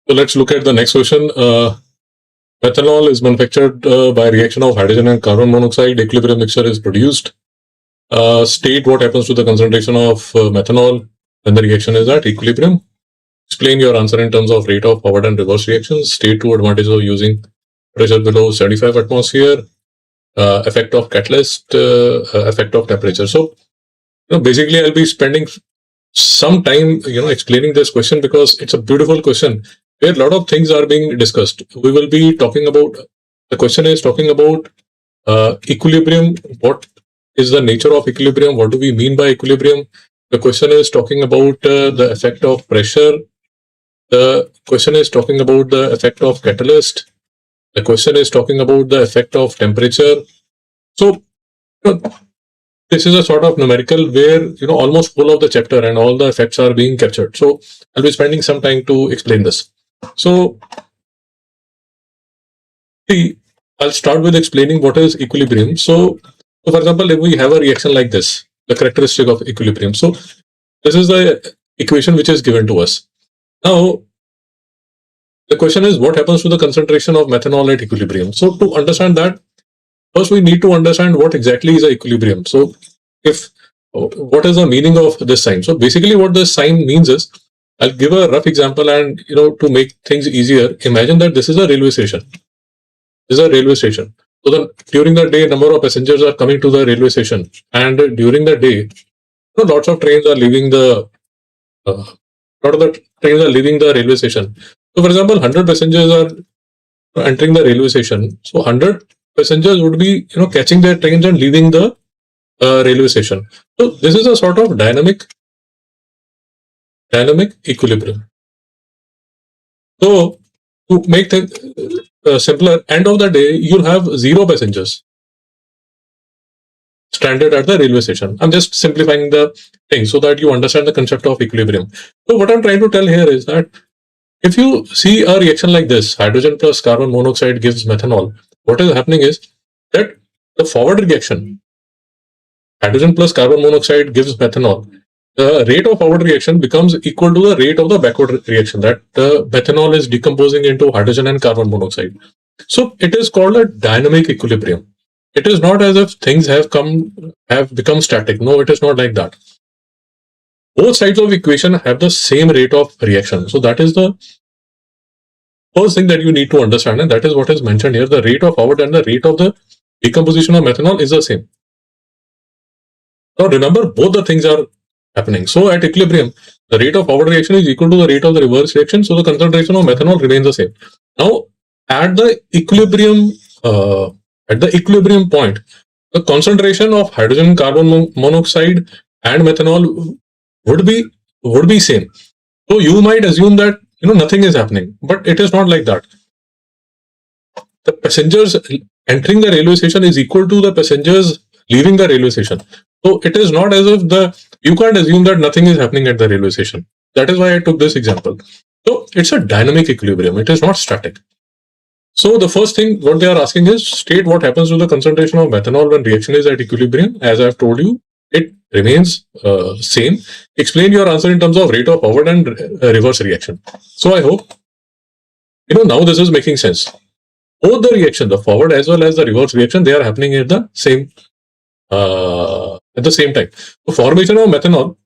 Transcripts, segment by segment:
So let's look at the next question. Methanol is manufactured by reaction of hydrogen and carbon monoxide. Equilibrium mixture is produced. State what happens to the concentration of methanol when the reaction is at equilibrium. Explain your answer in terms of rate of forward and reverse reactions. State two advantages of using pressure below 75 atmosphere. Effect of catalyst, effect of temperature. So, basically I'll be spending some time, explaining this question because it's a beautiful question where a lot of things are being discussed. We will be talking about, the question is talking about equilibrium. What is the nature of equilibrium? What do we mean by equilibrium? The question is talking about the effect of pressure. The question is talking about the effect of catalyst. The question is talking about the effect of temperature. So, this is a sort of numerical where, almost full of the chapter and all the effects are being captured. So, I'll be spending some time to explain this. So, I'll start with explaining what is equilibrium. So, for example, if we have a reaction like this, the characteristic of equilibrium. So, this is the equation which is given to us. Now, the question is what happens to the concentration of methanol at equilibrium? So, to understand that, first we need to understand what exactly is a equilibrium. So, what is the meaning of this sign? So, basically what this sign means is, I'll give a rough example and, to make things easier, imagine that this is a railway station. This is a railway station. So, during the day, number of passengers are coming to the railway station. And during the day, lots of trains are leaving the railway station. So, for example, 100 passengers are entering the railway station. So, 100 passengers would be, catching their trains and leaving the railway station. So, this is a sort of dynamic equilibrium. So, to make things simpler, end of the day, you'll have 0 passengers stranded at the railway station. I'm just simplifying the thing so that you understand the concept of equilibrium. So, what I'm trying to tell here is that if you see a reaction like this, hydrogen plus carbon monoxide gives methanol, what is happening is that the forward reaction, hydrogen plus carbon monoxide gives methanol, the rate of forward reaction becomes equal to the rate of the backward reaction, that the methanol is decomposing into hydrogen and carbon monoxide. So it is called a dynamic equilibrium. It is not as if things have become static. No, it is not like that. Both sides of the equation have the same rate of reaction. So that is the first thing that you need to understand, and that is what is mentioned here. The rate of forward and the rate of the decomposition of methanol is the same. Now remember, both the things are happening. So at equilibrium, the rate of forward reaction is equal to the rate of the reverse reaction. So the concentration of methanol remains the same. Now at the equilibrium point, the concentration of hydrogen, carbon monoxide, and methanol would be same. So you might assume that nothing is happening, but it is not like that. The passengers entering the railway station is equal to the passengers leaving the railway station. So it is not as if you can't assume that nothing is happening at the railway station. That is why I took this example. So it's a dynamic equilibrium. It is not static. So the first thing what they are asking is state what happens to the concentration of methanol when reaction is at equilibrium. As I have told you, it remains same. Explain your answer in terms of rate of forward and reverse reaction. So I hope now this is making sense. Both the reaction, the forward as well as the reverse reaction, they are happening at the same time. The formation of methanol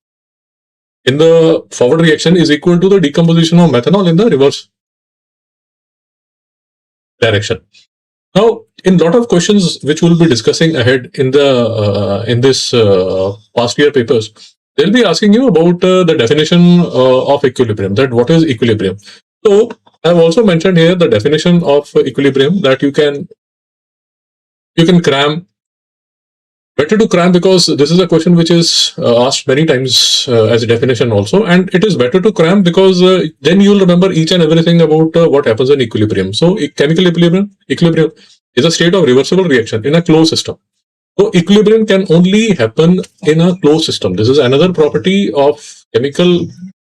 in the forward reaction is equal to the decomposition of methanol in the reverse direction. Now, in lot of questions which we'll be discussing ahead in this past year papers, they'll be asking you about the definition of equilibrium. That what is equilibrium? So I've also mentioned here the definition of equilibrium that you can cram. Better to cram because this is a question which is asked many times as a definition also, and it is better to cram because then you'll remember each and everything about what happens in equilibrium. So chemical equilibrium is a state of reversible reaction in a closed system. So equilibrium can only happen in a closed system. This is another property of chemical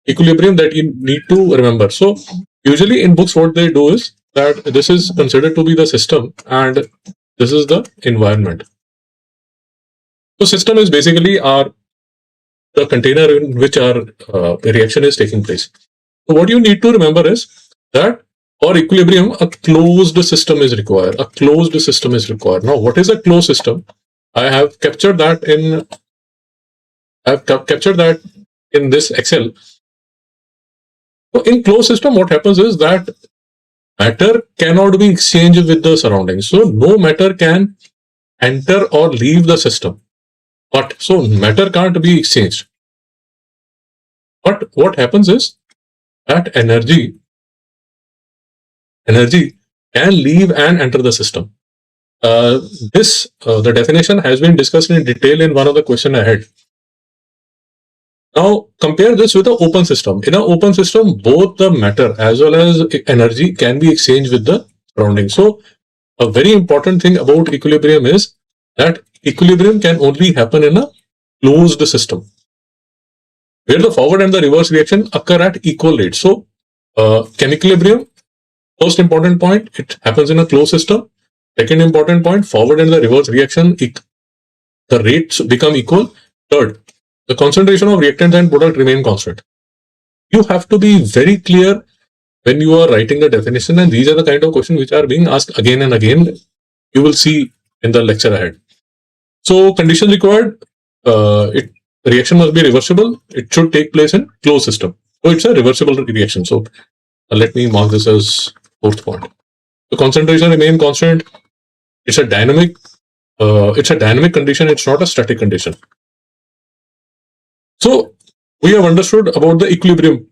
equilibrium that you need to remember. So usually in books what they do is that this is considered to be the system and this is the environment. So system is basically the container in which our reaction is taking place. So what you need to remember is that for equilibrium, a closed system is required. A closed system is required. Now, what is a closed system? I have captured that in this Excel. So in closed system, what happens is that matter cannot be exchanged with the surroundings. So no matter can enter or leave the system. But so matter can't be exchanged. But what happens is that energy can leave and enter the system. The definition has been discussed in detail in one of the question ahead. Now compare this with an open system. In an open system, both the matter as well as energy can be exchanged with the surrounding. So a very important thing about equilibrium is that equilibrium can only happen in a closed system, where the forward and the reverse reaction occur at equal rates. So equilibrium, first important point, it happens in a closed system. Second important point, forward and the reverse reaction, the rates become equal. Third, the concentration of reactant and product remain constant. You have to be very clear when you are writing the definition, and these are the kind of questions which are being asked again and again. You will see in the lecture ahead. So condition required, reaction must be reversible. It should take place in closed system. So it's a reversible reaction. So let me mark this as fourth point. The concentration remain constant. It's a dynamic condition. It's not a static condition. So we have understood about the equilibrium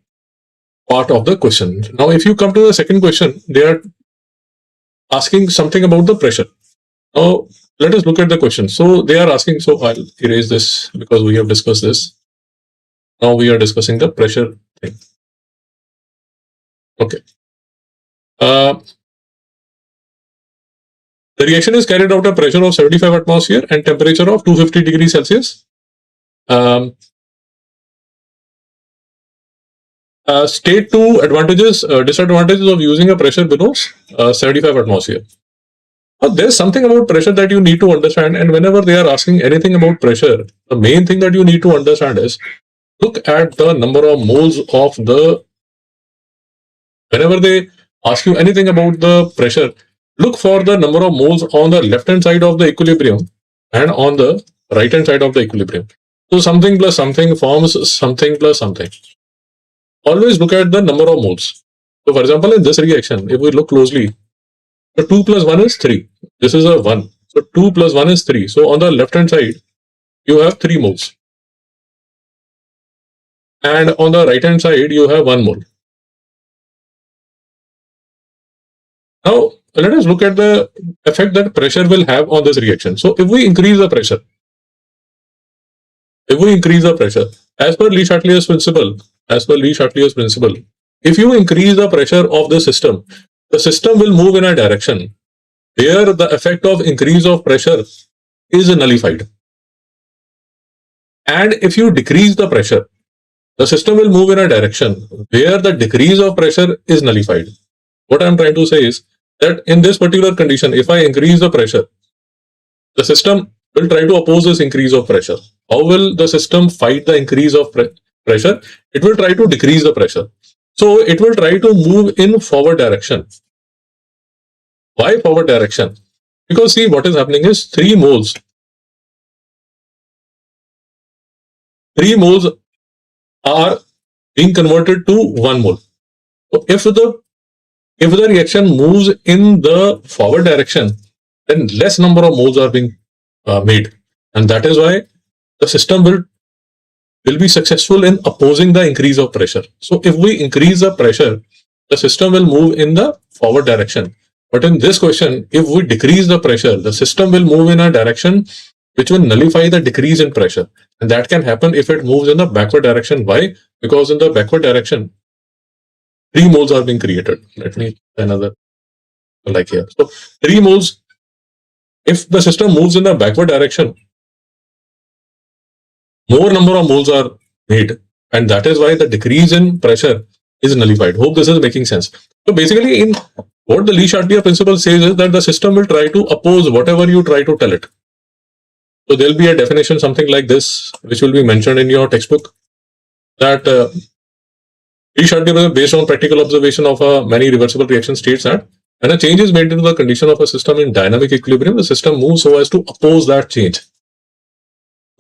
part of the question. Now, if you come to the second question, they are asking something about the pressure. Now, let us look at the question. So they are asking, so I'll erase this because we have discussed this. Now we are discussing the pressure thing. Okay. The reaction is carried out at a pressure of 75 atmosphere and temperature of 250 degrees Celsius. State two disadvantages of using a pressure below 75 atmosphere. Now, there's something about pressure that you need to understand, and whenever they are asking anything about pressure, the main thing that you need to understand is look at the number of moles of the. Whenever they ask you anything about the pressure, look for the number of moles on the left hand side of the equilibrium and on the right hand side of the equilibrium. So something plus something forms something plus something. Always look at the number of moles. So for example, in this reaction, if we look closely, the 2 plus 1 is 3. This is a 1. So 2 plus 1 is 3. So on the left hand side, you have 3 moles. And on the right hand side, you have 1 mole. Now, let us look at the effect that pressure will have on this reaction. So if we increase the pressure, as per Le-Chatelier's principle, if you increase the pressure of the system will move in a direction where the effect of increase of pressure is nullified. And if you decrease the pressure, the system will move in a direction where the decrease of pressure is nullified. What I'm trying to say is that in this particular condition, if I increase the pressure, the system will try to oppose this increase of pressure. How will the system fight the increase of pressure? It will try to decrease the pressure. So it will try to move in forward direction. Why forward direction? Because see, what is happening is 3 moles are being converted to 1 mole. So if the reaction moves in the forward direction, then less number of moles are being made, and that is why the system will be successful in opposing the increase of pressure. So if we increase the pressure, the system will move in the forward direction. But in this question, if we decrease the pressure, the system will move in a direction which will nullify the decrease in pressure. And that can happen if it moves in the backward direction. Why? Because in the backward direction, 3 moles are being created. Let me another like here. So 3 moles, if the system moves in the backward direction, more number of moles are made. And that is why the decrease in pressure is nullified. Hope this is making sense. So basically, in what the Le-Chatelier principle says is that the system will try to oppose whatever you try to tell it. So there'll be a definition something like this, which will be mentioned in your textbook, that Lee Chatelier, based on practical observation of many reversible reaction states, that when a change is made into the condition of a system in dynamic equilibrium, the system moves so as to oppose that change.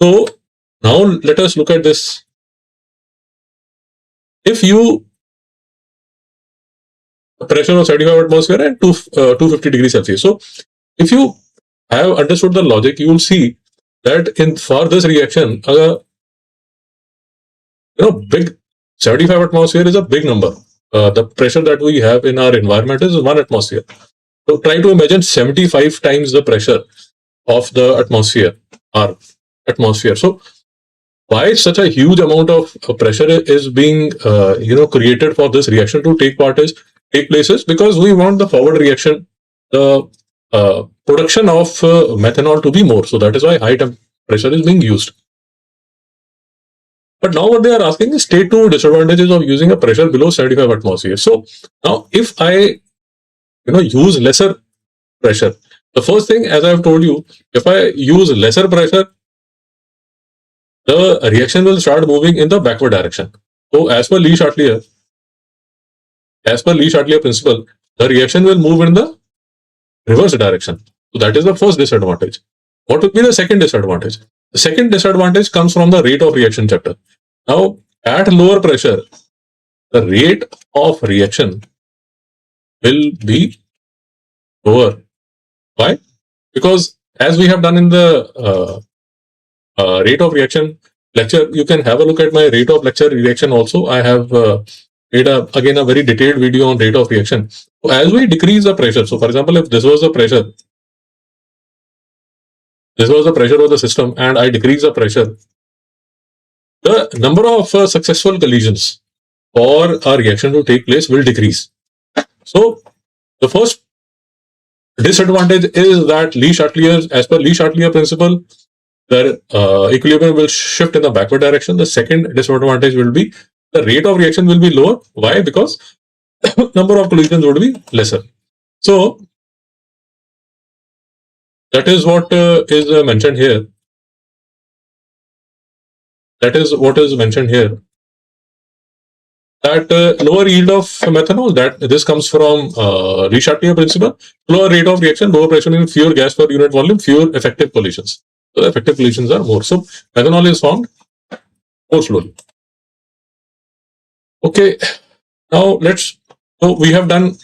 So now let us look at this. If you pressure of 75 atmosphere and 250 degrees Celsius. So if you have understood the logic, you will see that in for this reaction, big 75 atmosphere is a big number. The pressure that we have in our environment is 1 atmosphere. So try to imagine 75 times the pressure of the atmosphere, our atmosphere. So why such a huge amount of pressure is being created for this reaction to take place is because we want the forward reaction, the production of methanol to be more. So that is why high pressure is being used. But now what they are asking is state two disadvantages of using a pressure below 75 atmosphere. So now if I use lesser pressure, the first thing, as I have told you, if I use lesser pressure, the reaction will start moving in the backward direction. So as per Lee Chatelier principle, the reaction will move in the reverse direction. So that is the first disadvantage. What would be the second disadvantage? The second disadvantage comes from the rate of reaction chapter. Now, at lower pressure, the rate of reaction will be lower. Why? Because as we have done in the rate of reaction lecture, you can have a look at my rate of lecture reaction also. I have made again a very detailed video on rate of reaction. So as we decrease the pressure, so for example, if this was the pressure of the system and I decrease the pressure, the number of successful collisions for a reaction to take place will decrease. So the first disadvantage is that as per Lee Chatelier principle, the equilibrium will shift in the backward direction. The second disadvantage will be the rate of reaction will be lower. Why? Because number of collisions would be lesser. So that is what is mentioned here. That is what is mentioned here. That lower yield of methanol, that this comes from Lee Chatelier principle. Lower rate of reaction, lower pressure means fewer gas per unit volume, fewer effective collisions. So the effective collisions are more. So methanol is formed more slowly. Okay, now so we have done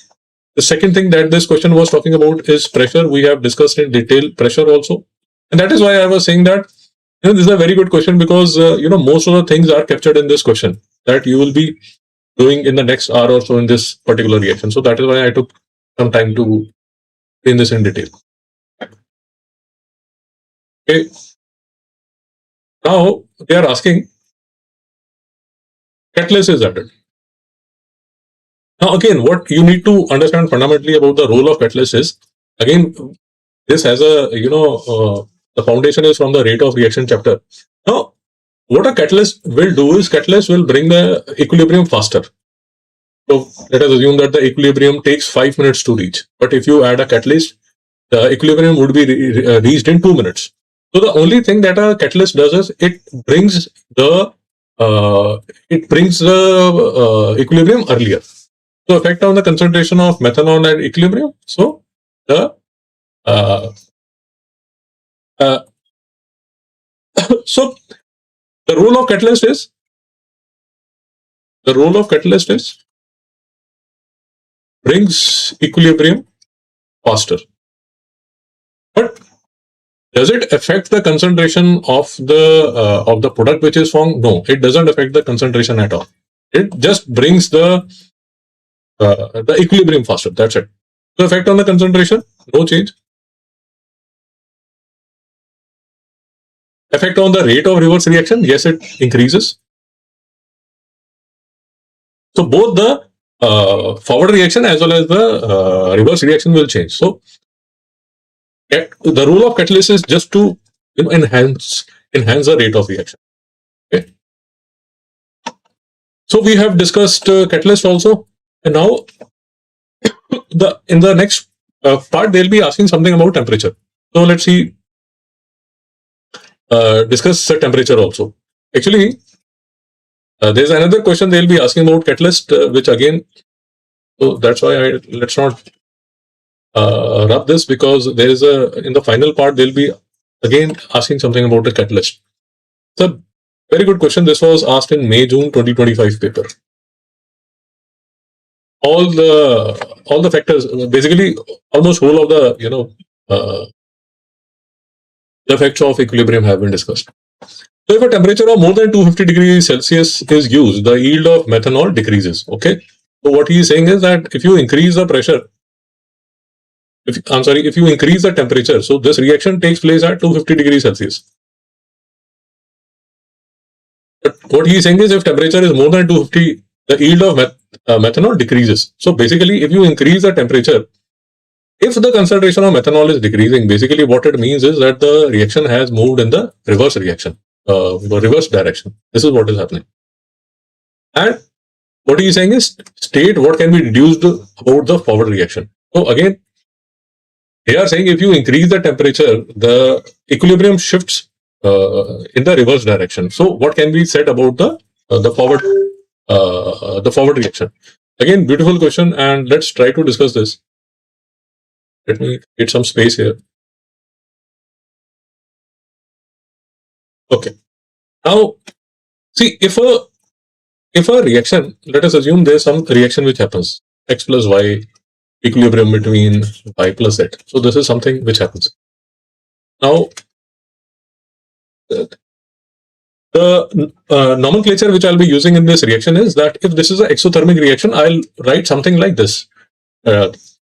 the second thing that this question was talking about is pressure. We have discussed in detail pressure also. And that is why I was saying that this is a very good question because most of the things are captured in this question that you will be doing in the next hour or so in this particular reaction. So that is why I took some time to explain this in detail. Okay. Now they are asking catalyst is added. Now again, what you need to understand fundamentally about the role of catalyst is, again, this has a the foundation is from the rate of reaction chapter. Now, what a catalyst will do is catalyst will bring the equilibrium faster. So let us assume that the equilibrium takes 5 minutes to reach. But if you add a catalyst, the equilibrium would be reached in 2 minutes. So the only thing that a catalyst does is it brings the equilibrium earlier. So effect on the concentration of methanol at equilibrium. So the so the role of catalyst is brings equilibrium faster. But does it affect the concentration of the product which is formed? No, it doesn't affect the concentration at all. It just brings the equilibrium faster. That's it. So effect on the concentration, no change. Effect on the rate of reverse reaction, yes, it increases. So both the forward reaction as well as the reverse reaction will change. So the role of catalyst is just to enhance the rate of reaction. Okay. So we have discussed catalyst also, and now in the next part they'll be asking something about temperature. So let's see. Discuss temperature also. Actually, There's another question they'll be asking about catalyst, which again, so that's why let's not rub this, because there is in the final part they'll be again asking something about the catalyst. It's a very good question. This was asked in May-June 2025 paper. All the factors, basically almost whole of the the effects of equilibrium have been discussed. So if a temperature of more than 250 degrees Celsius is used, the yield of methanol decreases. Okay. So what he is saying is that if you increase the pressure, if you increase the temperature, so this reaction takes place at 250 degrees Celsius. But what he is saying is if temperature is more than 250, the yield of methanol decreases. So basically, if you increase the temperature, if the concentration of methanol is decreasing, basically what it means is that the reaction has moved in the reverse reaction, reverse direction. This is what is happening. And what he is saying is state what can be deduced about the forward reaction. So again, they are saying if you increase the temperature, the equilibrium shifts in the reverse direction. So what can be said about the forward reaction? Again, beautiful question, and let's try to discuss this. Let me get some space here. Okay. Now, see, if a reaction, let us assume there's some reaction which happens, x plus y, equilibrium between y plus z. So this is something which happens. Now, the nomenclature which I'll be using in this reaction is that if this is an exothermic reaction, I'll write something like this,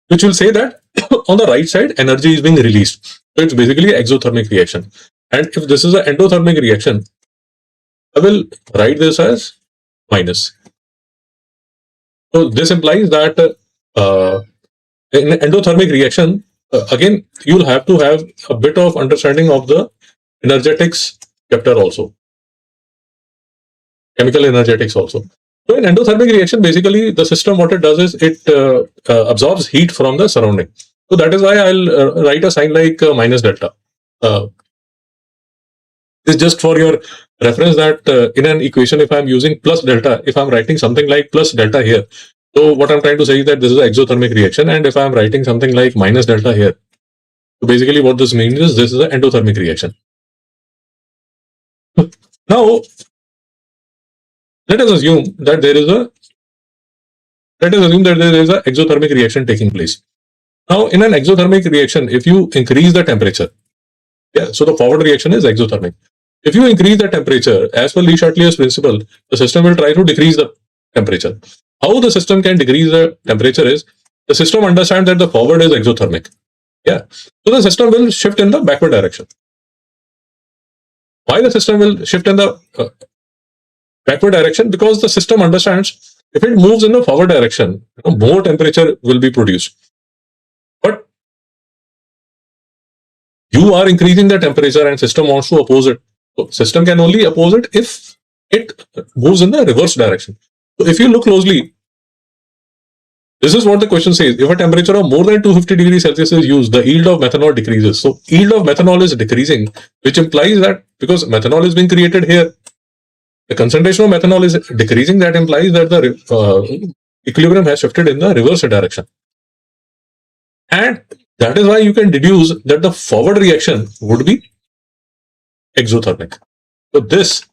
which will say that on the right side, energy is being released. So it's basically an exothermic reaction. And if this is an endothermic reaction, I will write this as minus. So this implies that in an endothermic reaction, again, you'll have to have a bit of understanding of the energetics chapter also, chemical energetics also. So in endothermic reaction, basically the system, what it does is it absorbs heat from the surrounding. So that is why I'll write a sign like minus delta. This is just for your reference that in an equation, if I'm using plus delta, if I'm writing something like plus delta here, so what I'm trying to say is that this is an exothermic reaction, and if I'm writing something like minus delta here, so basically what this means is this is an endothermic reaction. Now, let us assume that there is an exothermic reaction taking place. Now, in an exothermic reaction, if you increase the temperature, so the forward reaction is exothermic. If you increase the temperature, as per Chatellier's principle, the system will try to decrease the temperature. How the system can decrease the temperature is the system understands that the forward is exothermic. So the system will shift in the backward direction. Why the system will shift in the backward direction? Because the system understands if it moves in the forward direction, more temperature will be produced. But you are increasing the temperature and system wants to oppose it. So system can only oppose it if it moves in the reverse direction. So if you look closely, this is what the question says. If a temperature of more than 250 degrees Celsius is used, the yield of methanol decreases. So yield of methanol is decreasing, which implies that because methanol is being created here, the concentration of methanol is decreasing. That implies that the equilibrium has shifted in the reverse direction. And that is why you can deduce that the forward reaction would be exothermic. So this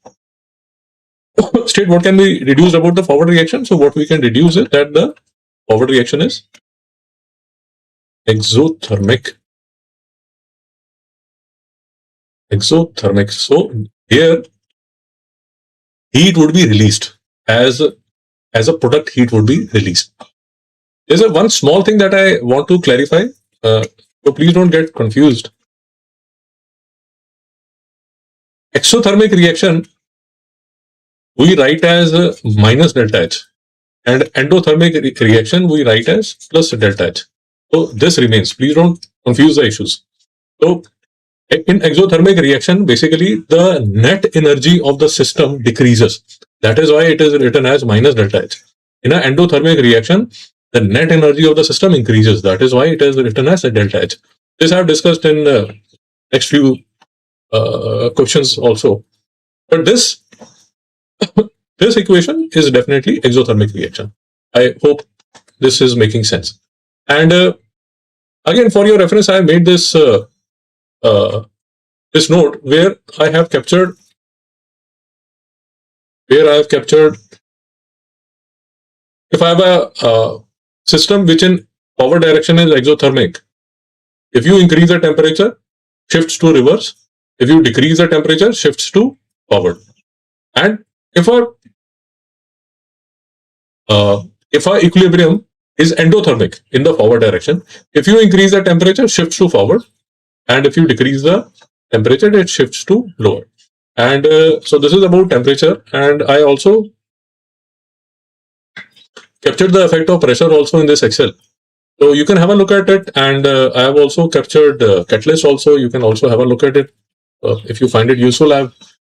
state what can be deduced about the forward reaction. So what we can deduce is that the forward reaction is exothermic. So here heat would be released as a product. Heat would be released. There's one small thing that I want to clarify. So please don't get confused. Exothermic reaction we write as minus delta H, and endothermic reaction we write as plus delta H. So this remains. Please don't confuse the issues. So in exothermic reaction, basically the net energy of the system decreases. That is why it is written as minus delta H. In an endothermic reaction, the net energy of the system increases. That is why it is written as a delta H. This I have discussed in next few questions also. But this this equation is definitely exothermic reaction. I hope this is making sense. And again, for your reference, I made this this note where I have captured if I have a system which in forward direction is exothermic. If you increase the temperature, shifts to reverse. If you decrease the temperature, shifts to forward. And if our equilibrium is endothermic in the forward direction, if you increase the temperature, shifts to forward, and if you decrease the temperature, it shifts to lower. And so this is about temperature. And I also captured the effect of pressure also in this Excel. So you can have a look at it, and I have also captured catalyst also. You can also have a look at it. If you find it useful, I've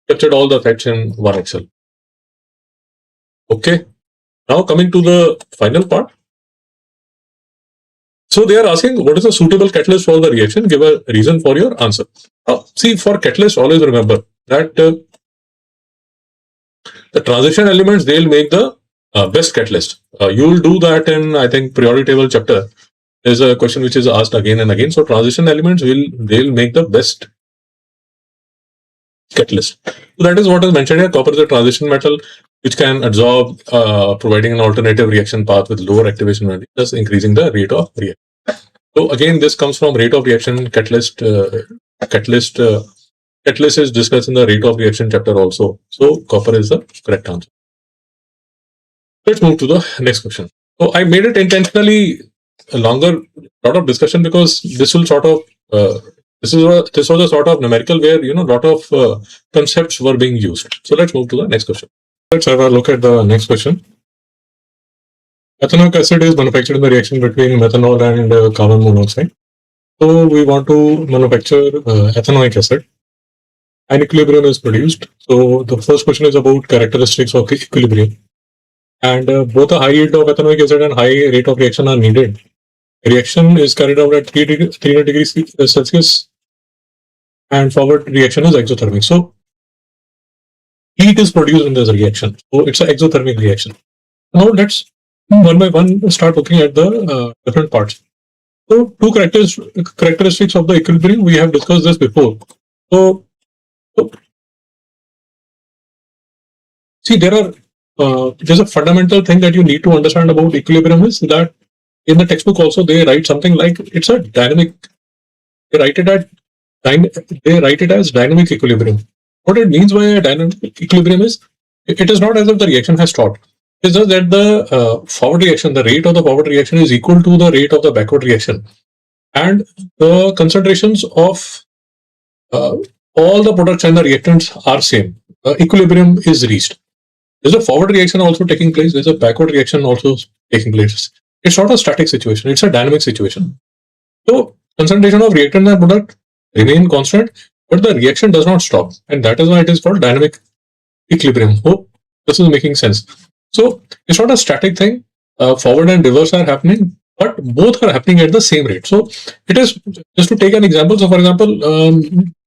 captured all the effects in one Excel. Okay. Now coming to the final part. So they are asking, what is a suitable catalyst for the reaction? Give a reason for your answer. See, for catalyst, always remember that the transition elements, they'll make the best catalyst. You will do that in, I think, periodic table chapter. There's a question which is asked again and again. So transition elements, they'll make the best catalyst. So that is what is mentioned here. Copper is a transition metal which can absorb, providing an alternative reaction path with lower activation value, thus increasing the rate of reaction. So again, this comes from rate of reaction. Catalyst is discussed in the rate of reaction chapter also. So copper is the correct answer. Let's move to the next question. So I made it intentionally a longer lot of discussion because this will sort of this was a sort of numerical where lot of concepts were being used. So let's move to the next question. Let's have a look at the next question. Ethanoic acid is manufactured in the reaction between methanol and carbon monoxide. So we want to manufacture ethanoic acid. An equilibrium is produced. So the first question is about characteristics of equilibrium. And both a high yield of ethanoic acid and high rate of reaction are needed. Reaction is carried out at 300 degrees Celsius, and forward reaction is exothermic. So heat is produced in this reaction. So it's an exothermic reaction. Now let's one by one start looking at the different parts. So two characteristics of the equilibrium, we have discussed this before. So see, there's a fundamental thing that you need to understand about equilibrium is that in the textbook also they write something like it's a dynamic. They write it as dynamic equilibrium. What it means by a dynamic equilibrium is it is not as if the reaction has stopped. It's just that the forward reaction, the rate of the forward reaction is equal to the rate of the backward reaction, and the concentrations of all the products and the reactants are same. Equilibrium is reached. There's a forward reaction also taking place. There's a backward reaction also taking place. It's not a static situation. It's a dynamic situation. So concentration of reactant and product remain constant, but the reaction does not stop. And that is why it is called dynamic equilibrium. Hope this is making sense. So it's not a static thing. Forward and reverse are happening, but both are happening at the same rate. So it is, just to take an example. So for example,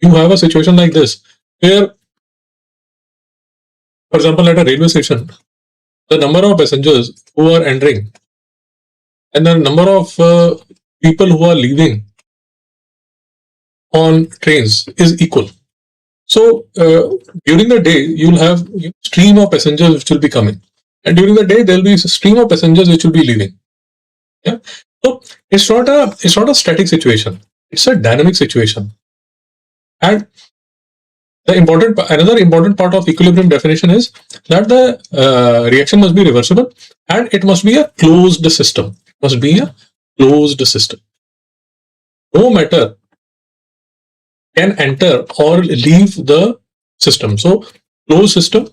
you have a situation like this, where, for example, at a railway station, the number of passengers who are entering and the number of people who are leaving on trains is equal. So during the day, you'll have a stream of passengers which will be coming, and during the day there will be a stream of passengers which will be leaving. Yeah. So it's not a static situation. It's a dynamic situation. And another important part of equilibrium definition is that the reaction must be reversible and it must be a closed system. Must be a closed system. No matter can enter or leave the system. So closed system,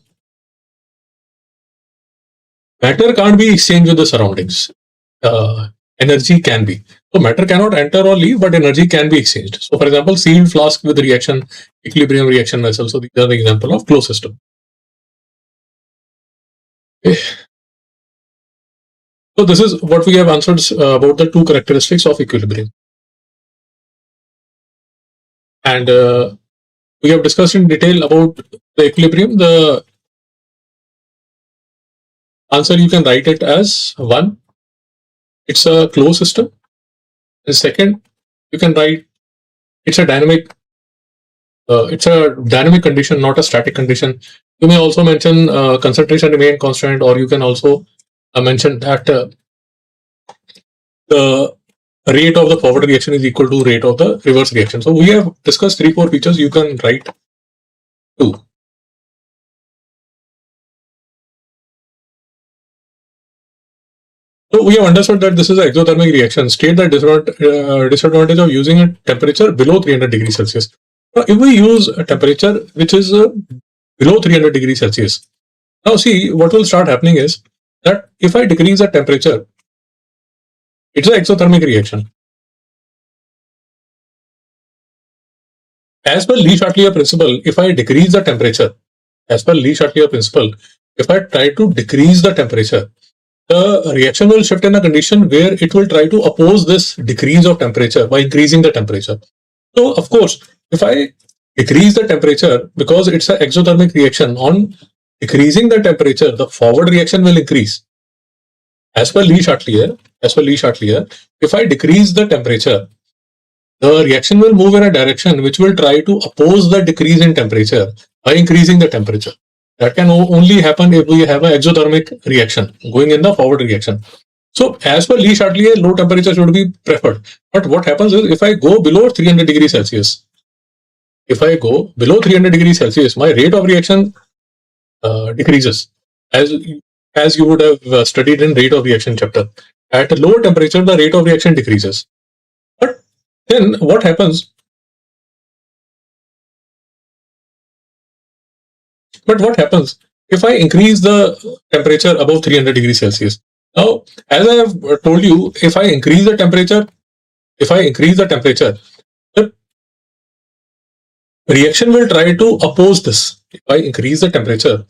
matter can't be exchanged with the surroundings. Energy can be. So matter cannot enter or leave, but energy can be exchanged. So for example, sealed flask with reaction, equilibrium reaction vessel. So these are the example of closed system. Okay. So this is what we have answered about the two characteristics of equilibrium. And we have discussed in detail about the equilibrium, the Answer, you can write it as 1. It's a closed system. And second, you can write it's a dynamic. It's a dynamic condition, not a static condition. You may also mention concentration remain constant, or you can also mention that the rate of the forward reaction is equal to rate of the reverse reaction. So we have discussed 3-4 features. You can write 2. So we have understood that this is an exothermic reaction. State the disadvantage of using a temperature below 300 degrees Celsius. Now, if we use a temperature which is below 300 degrees Celsius, now see what will start happening is that if I decrease the temperature, it's an exothermic reaction. As per Lee-Chatelier principle, if I decrease the temperature, as per Lee-Chatelier principle, if I try to decrease the temperature, the reaction will shift in a condition where it will try to oppose this decrease of temperature by increasing the temperature. So, of course, if I decrease the temperature, because it's an exothermic reaction, on decreasing the temperature, the forward reaction will increase. As per Lee-Chatelier, if I decrease the temperature, the reaction will move in a direction which will try to oppose the decrease in temperature by increasing the temperature. That can only happen if we have an exothermic reaction going in the forward reaction. So as per Lee-Chatelier, low temperature should be preferred. But what happens is if I go below 300 degrees Celsius, my rate of reaction decreases. As you would have studied in rate of reaction chapter. At a lower temperature, the rate of reaction decreases. But then what happens? If I increase the temperature above 300 degrees Celsius? Now, as I have told you, if I increase the temperature, the reaction will try to oppose this. If I increase the temperature,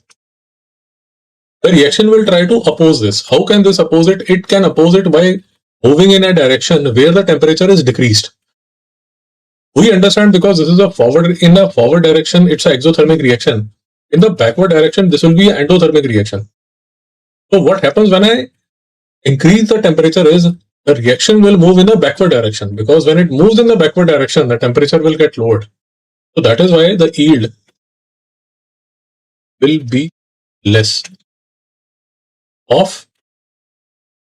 the reaction will try to oppose this. How can this oppose it? It can oppose it by moving in a direction where the temperature is decreased. We understand because this is in the forward direction, it's an exothermic reaction. In the backward direction, this will be an endothermic reaction. So what happens when I increase the temperature is the reaction will move in the backward direction, because when it moves in the backward direction, the temperature will get lowered. So that is why the yield will be less of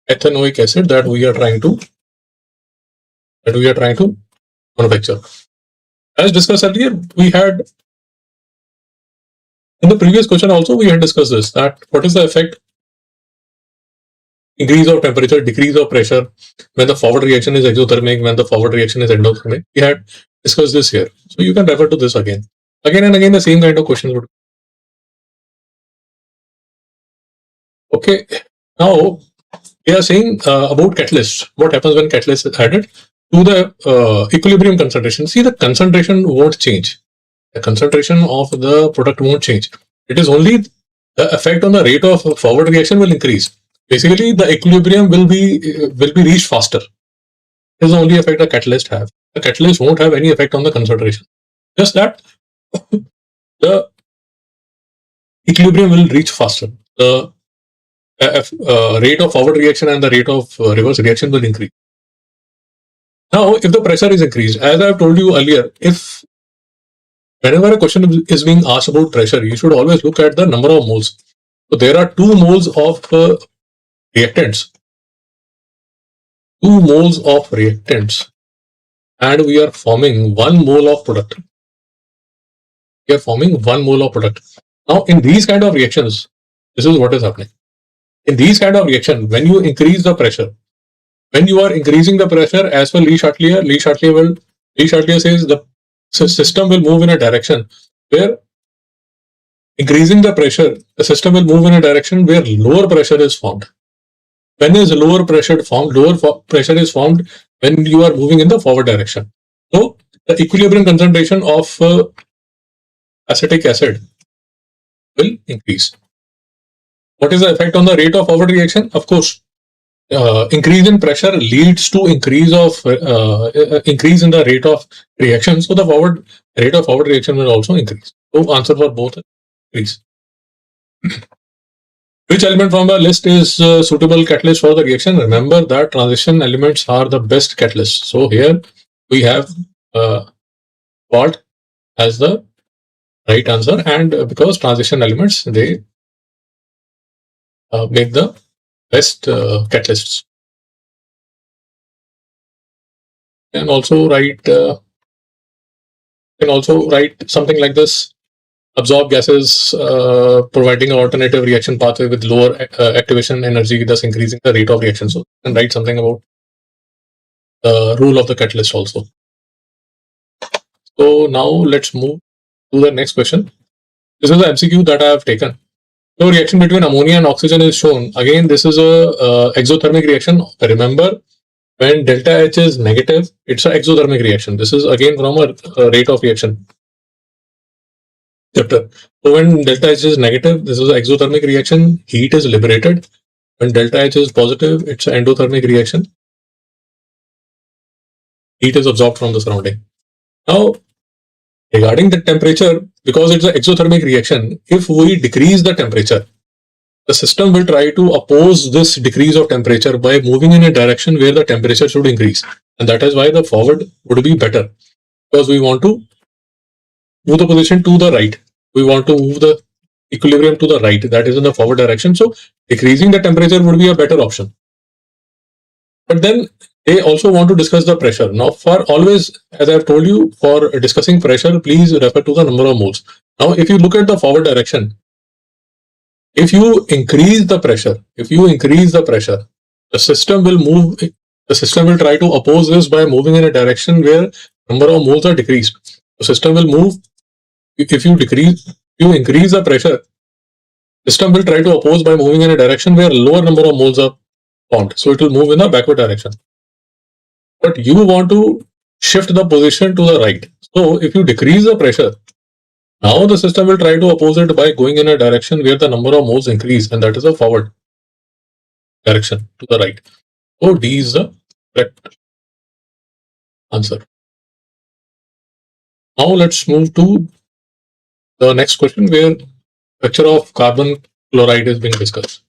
ethanoic acid that we are trying to manufacture. As discussed earlier, we had in the previous question also we had discussed this, that what is the effect, increase of temperature, decrease of pressure when the forward reaction is exothermic, when the forward reaction is endothermic. We had discussed this here, so you can refer to this again and again. The same kind of questions would. Okay, now we are saying about catalyst. What happens when catalyst is added to the equilibrium concentration? See, the concentration won't change. The concentration of the product won't change. It is only the effect on the rate of forward reaction will increase. Basically, the equilibrium will be reached faster. This is the only effect the catalyst have. The catalyst won't have any effect on the concentration. Just that the equilibrium will reach faster. The rate of forward reaction and the rate of reverse reaction will increase. Now, if the pressure is increased, as I have told you earlier, if whenever a question is being asked about pressure, you should always look at the number of moles. So there are 2 moles of reactants. 2 moles of reactants. And we are forming 1 mole of product. Now, in these kind of reactions, this is what is happening. In these kind of reaction, when you increase the pressure, when you are increasing the pressure, as per Lee-Chatelier says the system will move in a direction where increasing the pressure, the system will move in a direction where lower pressure is formed. When is lower pressure formed? Lower pressure is formed when you are moving in the forward direction. So the equilibrium concentration of acetic acid will increase. What is the effect on the rate of forward reaction? Of course, increase in pressure leads to increase in the rate of reaction. So the rate of forward reaction will also increase. So answer for both, please. Which element from the list is suitable catalyst for the reaction? Remember that transition elements are the best catalysts. So here we have what as the right answer, and because transition elements, they make the best catalysts. And also write something like this: absorb gases, providing an alternative reaction pathway with lower activation energy, thus increasing the rate of reaction. So, and write something about the rule of the catalyst also. So now let's move to the next question. This is the MCQ that I have taken. So reaction between ammonia and oxygen is shown. Again, this is a exothermic reaction. Remember, when delta H is negative, it's an exothermic reaction. This is again from a rate of reaction chapter. So when delta H is negative, this is an exothermic reaction. Heat is liberated. When delta H is positive, it's an endothermic reaction. Heat is absorbed from the surrounding. Now, regarding the temperature, because it's an exothermic reaction, if we decrease the temperature, the system will try to oppose this decrease of temperature by moving in a direction where the temperature should increase. And that is why the forward would be better, because we want to move the position to the right. We want to move the equilibrium to the right, that is in the forward direction. So decreasing the temperature would be a better option. But then they also want to discuss the pressure. Now, for always, as I have told you, for discussing pressure, please refer to the number of moles. Now, if you look at the forward direction, if you increase the pressure, the system will move. The system will try to oppose this by moving in a direction where number of moles are decreased. The system will move. If you increase the pressure, system will try to oppose by moving in a direction where lower number of moles are found. So it will move in a backward direction. But you want to shift the position to the right. So if you decrease the pressure, now the system will try to oppose it by going in a direction where the number of moles increase, and that is a forward direction to the right. So D is the correct answer. Now let's move to the next question, where structure of carbon chloride is being discussed.